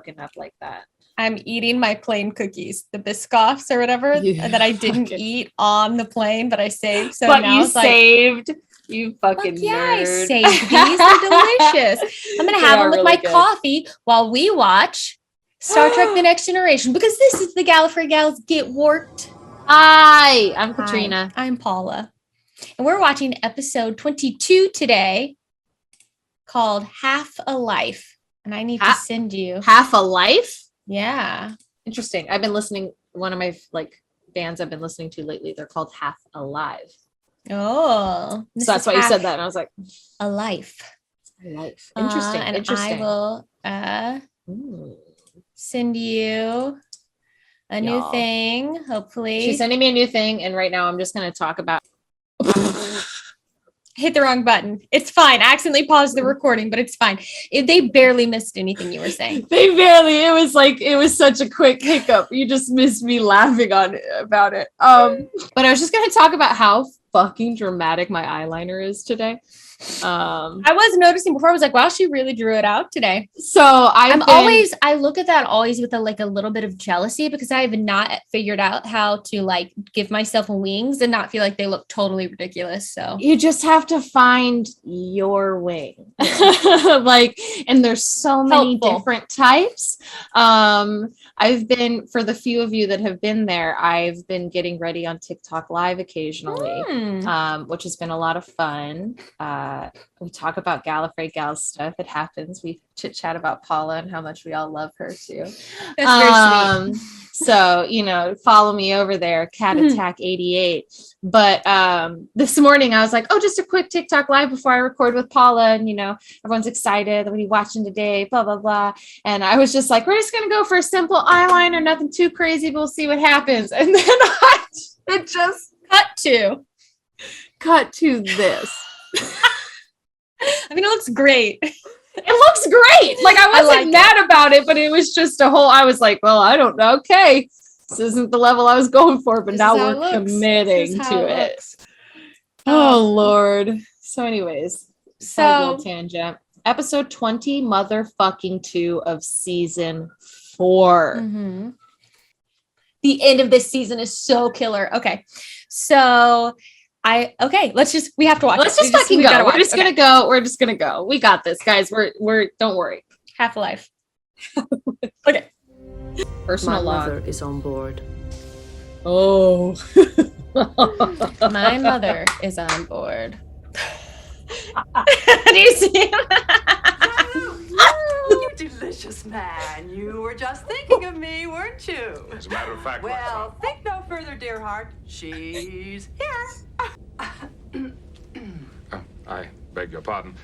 fucking up like that. I'm eating my plane cookies, the Biscoffs or whatever that I didn't eat on the plane, but I saved. So but now you it's saved. You fucking nerd. I saved these. They're delicious. I'm gonna have them with really my coffee while we watch Star Trek: The Next Generation, because this is the Gallifrey Gals Get Worked. Hi, I'm Katrina. Hi, I'm Paula, and we're watching episode 22 today, called Half a Life. And I need to send you Half a Life. Yeah. Interesting. I've been listening. One of my bands I've been listening to lately, they're called Half Alive. Oh. So that's why you said that. And I was like, a life. A life. Interesting. And interesting. I will send you a new thing, hopefully. She's sending me a new thing. And right now I'm just going to talk about. Hit the wrong button. It's fine. I accidentally paused the recording, but it's fine. They barely missed anything you were saying. It was such a quick hiccup. You just missed me laughing about it. But I was just going to talk about how fucking dramatic my eyeliner is today. I was noticing before. I was like, wow, she really drew it out today. So I look at that always with a little bit of jealousy, because I have not figured out how to give myself wings and not feel like they look totally ridiculous. So you just have to find your wing. And there's so many different types. I've been, for the few of you that have been there, I've been getting ready on TikTok Live occasionally, which has been a lot of fun. We talk about Gallifrey Gals stuff. It happens. We chit chat about Paula and how much we all love her too. That's very sweet. So, follow me over there, Cat Attack 88. But this morning I was like, just a quick TikTok Live before I record with Paula. And, everyone's excited. What are you watching today? Blah, blah, blah. And I was just like, we're just going to go for a simple eyeliner, nothing too crazy, but we'll see what happens. And then it just cut to this. I mean, it looks great. It looks great. I wasn't mad about it, but it was just I was like, well, I don't know. Okay. This isn't the level I was going for, but now we're committing to it. Oh, Lord. So anyways, little tangent. Episode 20, motherfucking 2 of season 4. Mm-hmm. The end of this season is so killer. Okay. So we have to watch. Let's just fucking go. We're just gonna go. We're just gonna go. We got this, guys. We're don't worry. Half a life. Okay. Personal log. My mother is on board. Oh. My mother is on board. Do you see him? You delicious man. You were just thinking of me, weren't you? As a matter of fact, well, think no further, dear heart. She's here. I beg your pardon.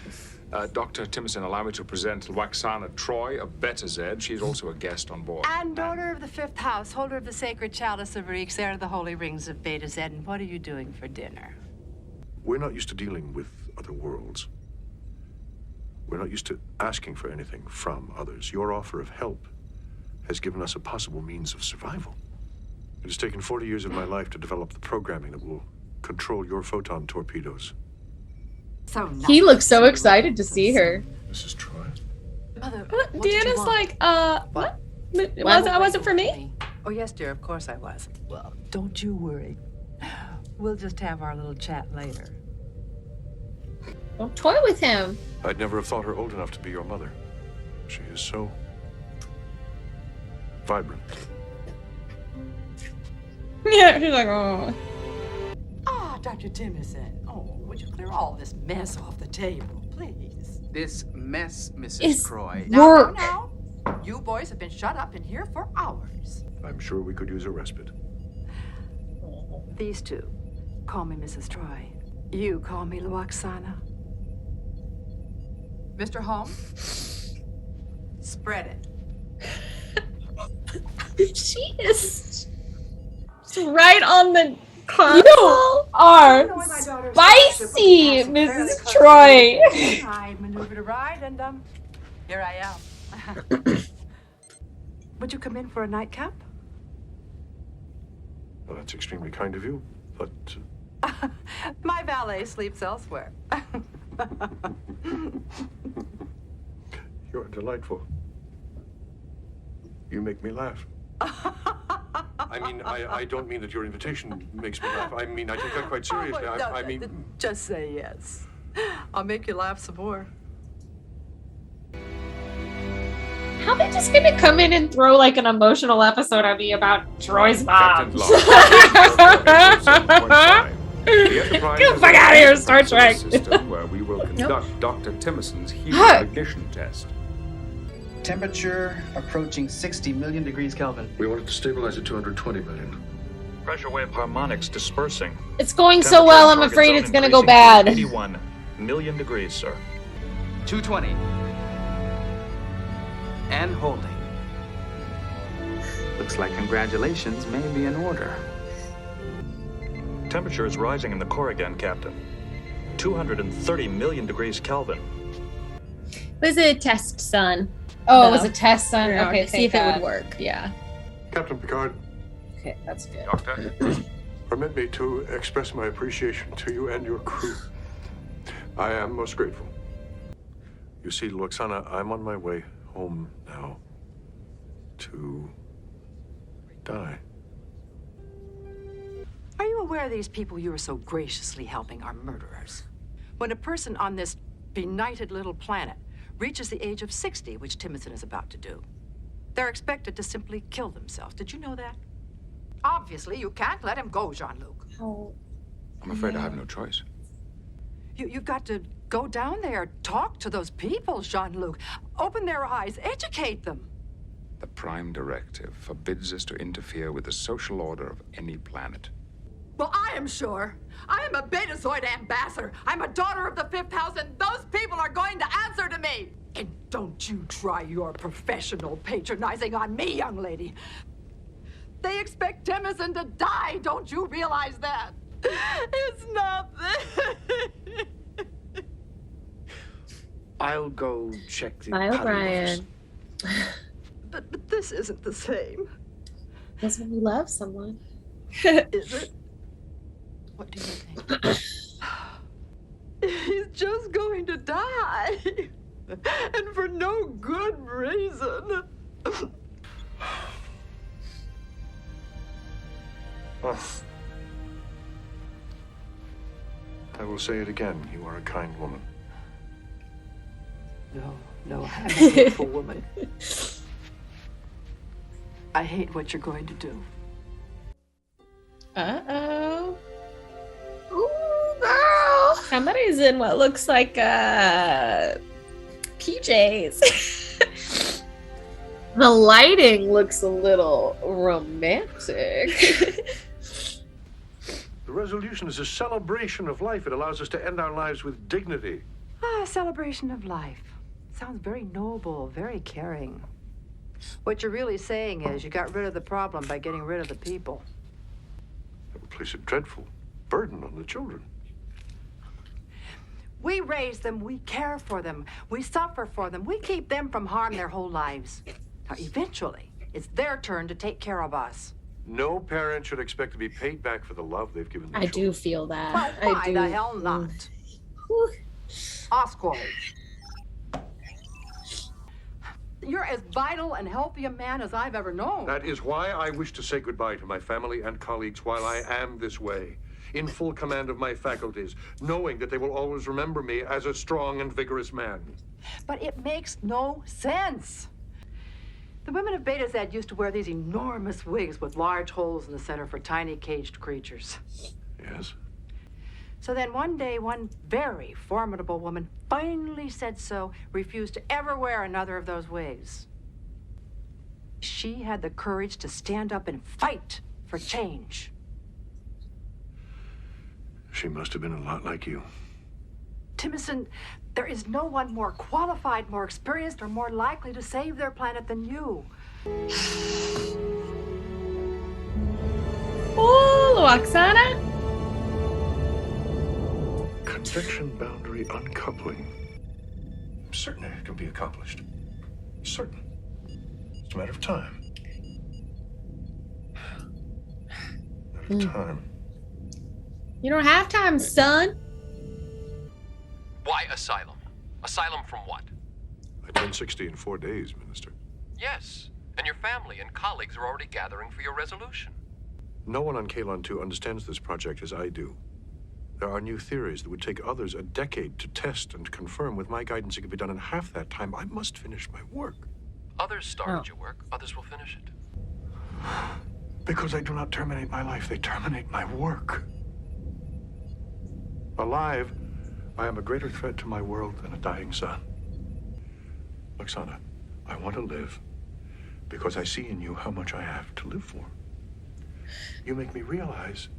Dr. Timicin, allow me to present Lwaxana Troi of Beta Z. She's also a guest on board. And daughter of the 5th house, holder of the sacred chalice of Reeks, heir of the holy rings of Beta Z. And what are you doing for dinner? We're not used to dealing with other worlds. We're not used to asking for anything from others. Your offer of help has given us a possible means of survival. It has taken 40 years of my life to develop the programming that will control your photon torpedoes. So nice. He looks so excited to see her. Mrs. Troi. Mother, Deanna's like, what? It wasn't for me? Oh, yes, dear, of course I was. Well, don't you worry. We'll just have our little chat later. Don't toy with him. I'd never have thought her old enough to be your mother. She is so vibrant. Yeah, she's like, oh. Ah, Dr. Timicin. Oh, would you clear all this mess off the table, please? This mess, Mrs. Troi. Now. You boys have been shut up in here for hours. I'm sure we could use a respite. These two call me Mrs. Troi. You call me Lwaxana. Mr. Holmes, spread it. She is right on the console. You are spicy, Mrs. Troi. I maneuvered a ride, and here I am. Would you come in for a nightcap? Well, that's extremely kind of you, but... My valet sleeps elsewhere. You're delightful. You make me laugh. I mean, I don't mean that your invitation makes me laugh. I mean, I take that quite seriously. I mean... Just say yes. I'll make you laugh some more. How are they just gonna come in and throw like an emotional episode on me about Troy's mom? Captain Locke. Get the fuck out of here, Star Trek! System where we will conduct Dr. Timicin's human ignition test. Temperature approaching 60 million degrees Kelvin. We wanted to stabilize at 220 million. Pressure wave harmonics dispersing. It's going so well, I'm afraid it's gonna go bad. 81 million degrees, sir. 220. And holding. Looks like congratulations may be in order. Temperature is rising in the core again, Captain. 230 million degrees Kelvin. It was a test, son. Oh, it was a test, son. Okay, see if it would work. Yeah. Captain Picard. Okay, that's good. Doctor? Permit me to express my appreciation to you and your crew. I am most grateful. You see, Lwaxana, I'm on my way home now to die. Are you aware these people you are so graciously helping are murderers? When a person on this benighted little planet reaches the age of 60, which Timicin is about to do, they're expected to simply kill themselves. Did you know that? Obviously, you can't let him go, Jean-Luc. Oh. I'm afraid I have no choice. You've got to go down there, talk to those people, Jean-Luc. Open their eyes, educate them. The Prime Directive forbids us to interfere with the social order of any planet. Well, I am sure. I am a Betazoid ambassador. I'm a daughter of the Fifth House, and those people are going to answer to me. And don't you try your professional patronizing on me, young lady. They expect Timicin to die. Don't you realize that? It's not I'll go check the Bye, Brian. But this isn't the same. That's when you love someone. Is it? What do you think? He's just going to die. And for no good reason. I will say it again. You are a kind woman. No, I'm a hateful woman. I hate what you're going to do. Uh-oh. Ooh, girl. Somebody's in what looks like PJs. The lighting looks a little romantic. The resolution is a celebration of life. It allows us to end our lives with dignity. A celebration of life. Sounds very noble, very caring. What you're really saying is you got rid of the problem by getting rid of the people. That would place a dreadful burden on the children. We raise them, we care for them, we suffer for them, we keep them from harm their whole lives. Now, eventually, it's their turn to take care of us. No parent should expect to be paid back for the love they've given their I children. do feel that. Well, why I do. the hell not? Oswald. You're as vital and healthy a man as I've ever known. That is why I wish to say goodbye to my family and colleagues while I am this way, in full command of my faculties, knowing that they will always remember me as a strong and vigorous man. But it makes no sense. The women of Beta Z used to wear these enormous wigs with large holes in the center for tiny caged creatures. Yes? So then one day, one very formidable woman finally said so, refused to ever wear another of those wigs. She had the courage to stand up and fight for change. She must have been a lot like you. Timicin, there is no one more qualified, more experienced, or more likely to save their planet than you. Oh, Lwaxana. Convection boundary uncoupling. I'm certain it can be accomplished. Certain. It's a matter of time. Matter of time. You don't have time, son. Why asylum? Asylum from what? I turned 60 in 4 days, Minister. Yes, And your family and colleagues are already gathering for your resolution. No one on Kalon 2 understands this project as I do. There are new theories that would take others a decade to test and confirm. With my guidance, it could be done in half that time. I must finish my work. Others started your work, others will finish it. Because I do not terminate my life, they terminate my work. Alive, I am a greater threat to my world than a dying sun. Lwaxana, I want to live because I see in you how much I have to live for. You make me realize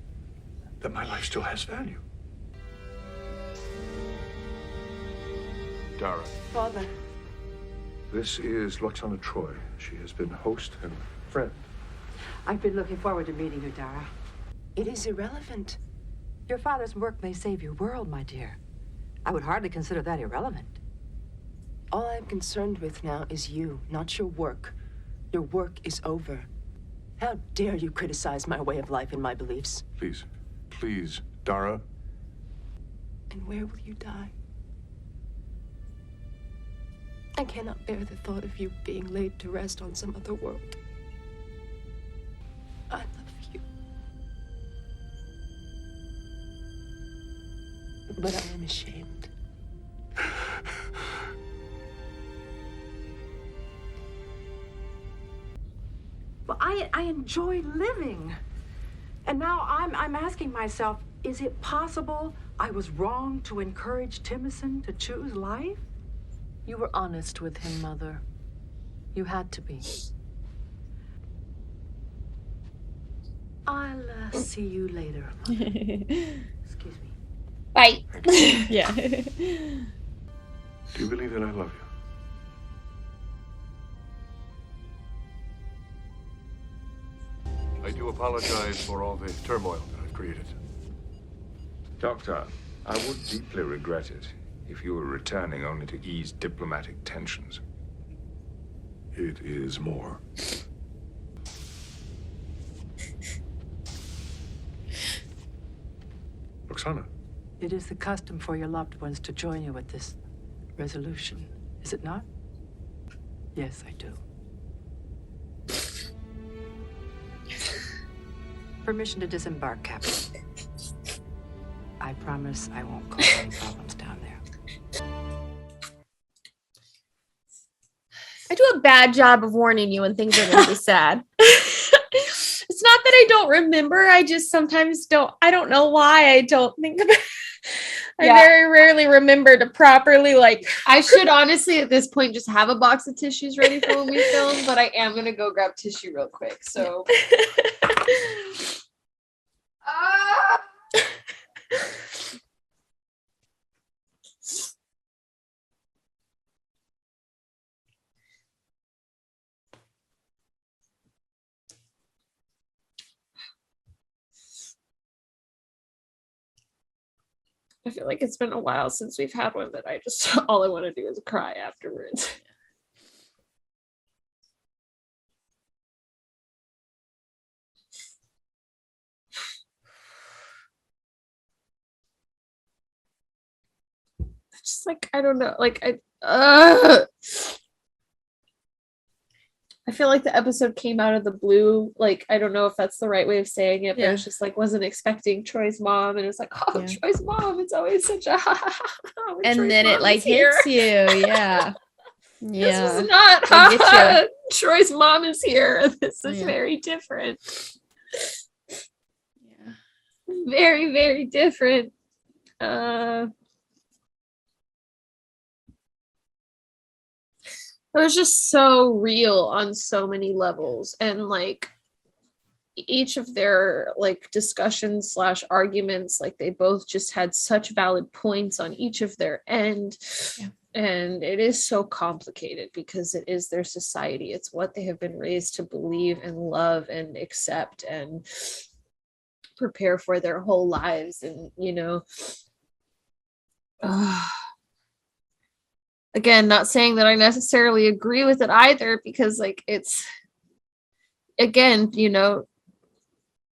that my life still has value. Dara. Father. This is Lwaxana Troi. She has been host and friend. I've been looking forward to meeting you, Dara. It is irrelevant. Your father's work may save your world, my dear. I would hardly consider that irrelevant. All I'm concerned with now is you, not your work. Your work is over. How dare you criticize my way of life and my beliefs? Please, please, Dara. And where will you die? I cannot bear the thought of you being laid to rest on some other world. I love you. But I am ashamed. Well, I enjoy living. And now I'm asking myself, is it possible I was wrong to encourage Timicin to choose life? You were honest with him, Mother. You had to be. I'll see you later. Excuse me. Bye. Yeah. Do you believe that I love you? I do apologize for all the turmoil that I've created. Doctor, I would deeply regret it if you were returning only to ease diplomatic tensions. It is more. Lwaxana. It is the custom for your loved ones to join you at this resolution, is it not? Yes, I do. Permission to disembark, Captain. I promise I won't cause any problems down there. I do a bad job of warning you when things are going to be sad. It's not that I don't remember. I just sometimes don't. I don't know why I don't think about it. I very rarely remember to properly I should honestly at this point just have a box of tissues ready for when we film, but I am gonna go grab tissue real quick. So I feel like it's been a while since we've had one that I just all I want to do is cry afterwards. Just I don't know, I feel like the episode came out of the blue. I don't know if that's the right way of saying it, but it was just wasn't expecting Troy's mom, and it was Troy's mom. It's always such a and Troy's then it hits you. Yeah. This is not Troy's mom is here. This is very different. Yeah. Very, very different. It was just so real on so many levels, and each of their discussions / arguments, they both just had such valid points on each of their end. And it is so complicated because it is their society. It's what they have been raised to believe and love and accept and prepare for their whole lives. And again, not saying that I necessarily agree with it either, because it's, again,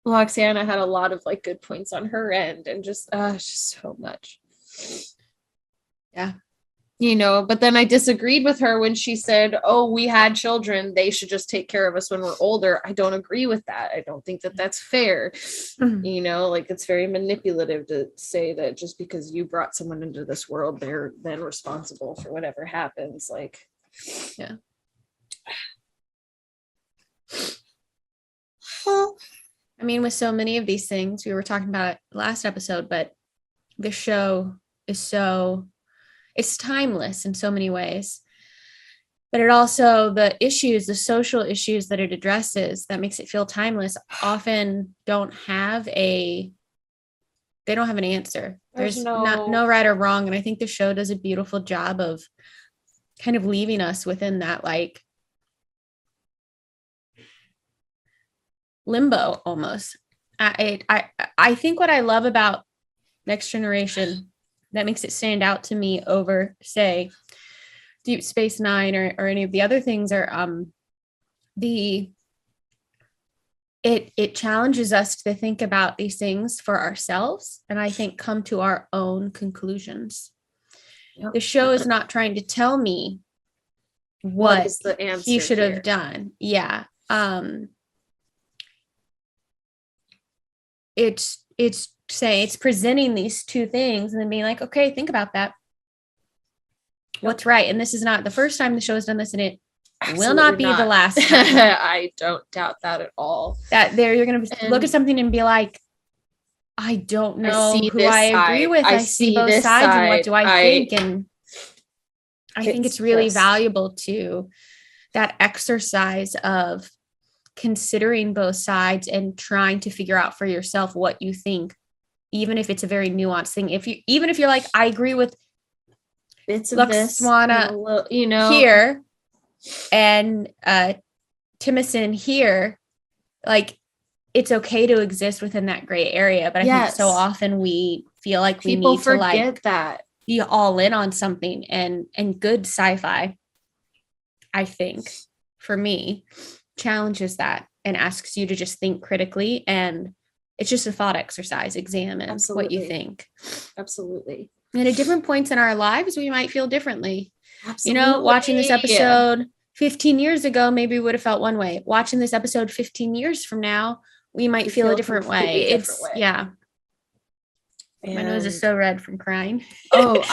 Lwaxana had a lot of good points on her end, and just it's just so much. Yeah. But then I disagreed with her when she said, oh, we had children, they should just take care of us when we're older. I don't agree with that. I don't think that that's fair. It's very manipulative to say that just because you brought someone into this world, they're then responsible for whatever happens. Yeah. I mean, with so many of these things, we were talking about it last episode, but the show is it's timeless in so many ways. But it also, the social issues that it addresses that makes it feel timeless often don't have an answer. There's no right or wrong. And I think the show does a beautiful job of kind of leaving us within that limbo almost. I think what I love about Next Generation that makes it stand out to me over, say, Deep Space Nine or any of the other things are it challenges us to think about these things for ourselves, and I think come to our own conclusions. Yep. The show is not trying to tell me what is the answer you should have done. Yeah. It's saying, it's presenting these two things and then being like, okay, think about that. What's right? And this is not the first time the show has done this, and it will not be the last time. I don't doubt that at all. That you're going to look at something and be like, I don't know who I agree with. I see both sides, and what do I think? And I think it's really valuable to that exercise of considering both sides and trying to figure out for yourself what you think, even if it's a very nuanced thing. Even if you're like, I agree with bits of Lwaxana, here and Timicin here, like, it's okay to exist within that gray area. But I think so often we feel like people need to that be all in on something, and good sci-fi, I think, for me, challenges that and asks you to just think critically, and it's just a thought exercise. Examine what you think. Absolutely. And at different points in our lives, we might feel differently. Absolutely. Watching this episode 15 years ago, maybe we would have felt one way. Watching this episode 15 years from now, we might feel a different way. Yeah. And my nose is so red from crying. Oh,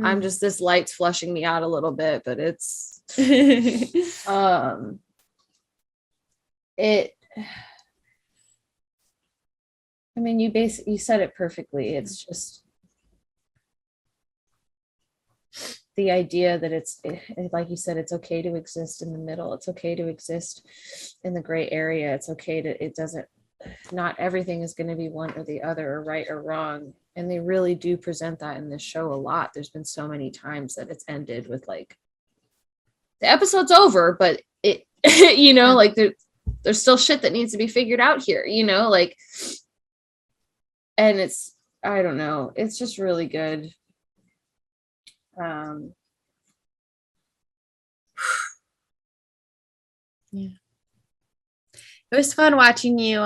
I'm just, this light's flushing me out a little bit, but it's I mean, you said it perfectly. It's just the idea that it's like you said, it's okay to exist in the middle. It's okay to exist in the gray area. It's okay to, not everything is going to be one or the other, or right or wrong. And they really do present that in this show a lot. There's been so many times that it's ended with like, the episode's over, but it, like there's still shit that needs to be figured out here, and it's, I don't know, it's just really good. Yeah. It was fun watching you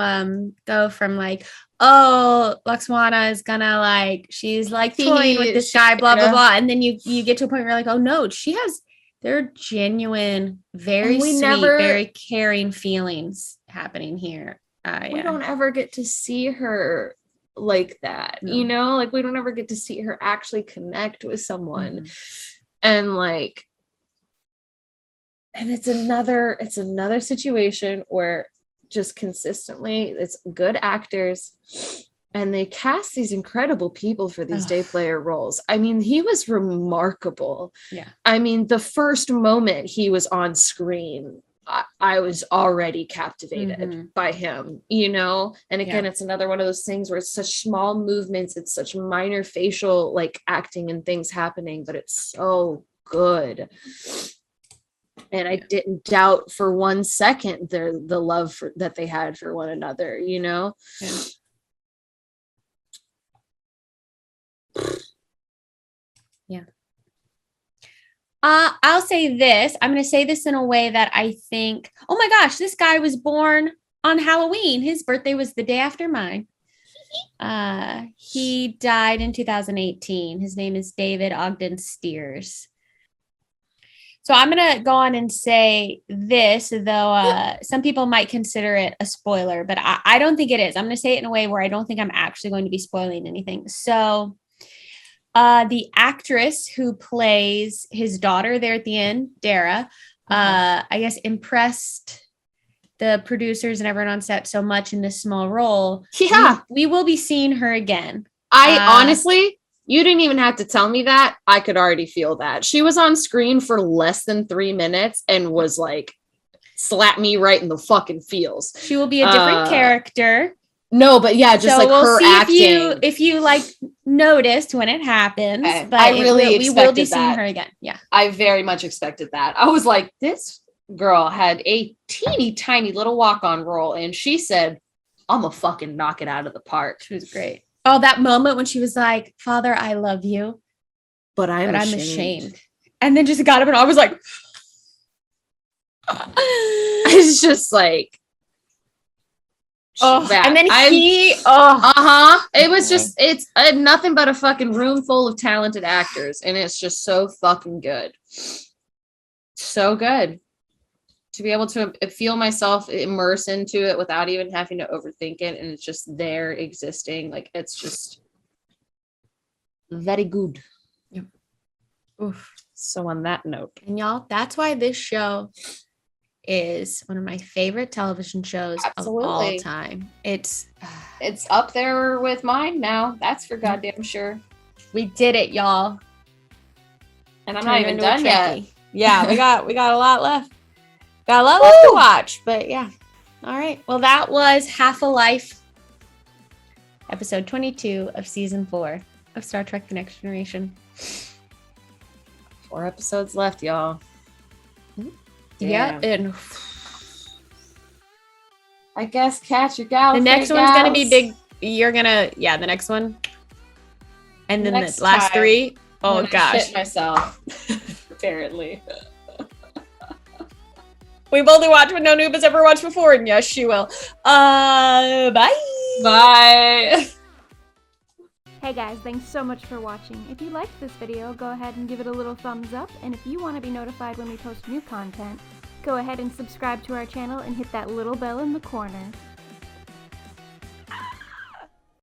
go from like, oh, Lwaxana is gonna like, she's like toying with this guy, blah blah blah, and then you get to a point where you're like, oh no, they're genuine, very sweet, very caring feelings happening here. We don't ever get to see her like that, no. Like, we don't ever get to see her actually connect with someone. And like, and it's another situation where just consistently it's good actors, and they cast these incredible people for these day player roles. I mean, he was remarkable. Yeah. I mean, the first moment he was on screen, I was already captivated by him, and again, it's another one of those things where it's such small movements, it's such minor facial like acting and things happening, but it's so good. And I didn't doubt for 1 second the love that they had for one another, Yeah. Yeah. I'll say this. I'm going to say this in a way that I think, oh my gosh, this guy was born on Halloween. His birthday was the day after mine. He died in 2018. His name is David Ogden Steers. So I'm going to go on and say this, though some people might consider it a spoiler, but I don't think it is. I'm going to say it in a way where I don't think I'm actually going to be spoiling anything. So the actress who plays his daughter there at the end, Dara, I guess impressed the producers and everyone on set so much in this small role. Yeah. We will be seeing her again. I honestly, you didn't even have to tell me that. I could already feel that. She was on screen for less than 3 minutes and was like, slap me right in the fucking feels. She will be a different character. No, but yeah, just so like we'll her see acting. If you like noticed when it happens, but I really we will be expected seeing that. her again. Yeah. I very much expected that. I was like, this girl had a teeny tiny little walk-on role and she said, I'm gonna fucking knock it out of the park. She was great. Oh, that moment when she was like, Father, I love you, but I'm ashamed. And then just got up and I was like, it's just like, and then it was just, it's nothing but a fucking room full of talented actors. And it's just so fucking good. So good. To be able to feel myself immerse into it without even having to overthink it. And it's just there existing. Like, it's just very good. Yep. Oof. So on that note. And y'all, that's why this show is one of my favorite television shows of all time. It's up there with mine now. That's for goddamn sure. We did it, y'all. And I'm not even done yet. Yeah, we got a lot left. Got a lot left to watch, but yeah. All right. Well, that was Half a Life, episode 22 of season 4 of Star Trek: The Next Generation. 4 episodes left, y'all. Yeah, and I guess catch your Gallifrey. The next one's gonna be big. You're gonna, the next one, and then the last 3. Oh gosh, shit myself. Apparently. We've only watched what no noob has ever watched before, and yes, she will. Bye. Bye. Hey guys, thanks so much for watching. If you liked this video, go ahead and give it a little thumbs up, and if you want to be notified when we post new content, go ahead and subscribe to our channel and hit that little bell in the corner.